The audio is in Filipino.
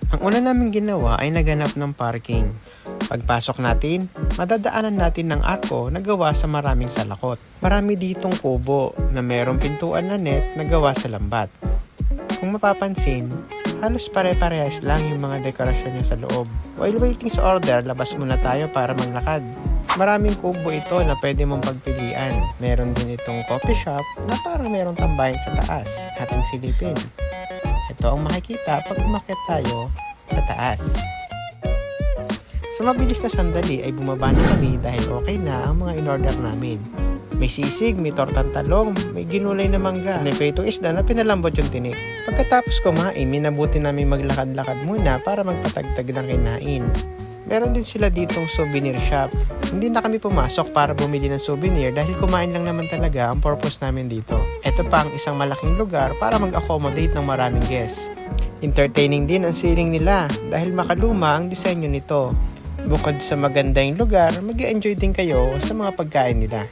Ang una namin ginawa ay naghanap ng parking. Pagpasok natin, madadaanan natin ng arko na gawa sa maraming salakot. Marami ditong kubo na mayroong pintuan na net na gawa sa lambat. Kung mapapansin, halos pare-parehas lang yung mga dekorasyon niya sa loob. While waiting sa order, labas muna tayo para maglakad. Maraming kubo ito na pwede mong pagpilian. Meron din itong coffee shop na parang merong tambayan sa taas. Ating silipin. Ito ang makikita pag umakyat tayo sa taas. Sa mabilis na sandali ay bumaba na kami dahil okay na ang mga in-order namin. May sisig, may tortang talong, may ginulay na mangga, may pritong isda na pinalambot yung tinik. Pagkatapos kumain, minabuti namin maglakad-lakad muna para magpatagtag ng kinain. Meron din sila ditong souvenir shop. Hindi na kami pumasok para bumili ng souvenir dahil kumain lang naman talaga ang purpose namin dito. Ito pa ang isang malaking lugar para mag-accommodate ng maraming guests. Entertaining din ang ceiling nila dahil makaluma ang disenyo nito. Bukod sa maganda yung lugar, mag-enjoy din kayo sa mga pagkain nila.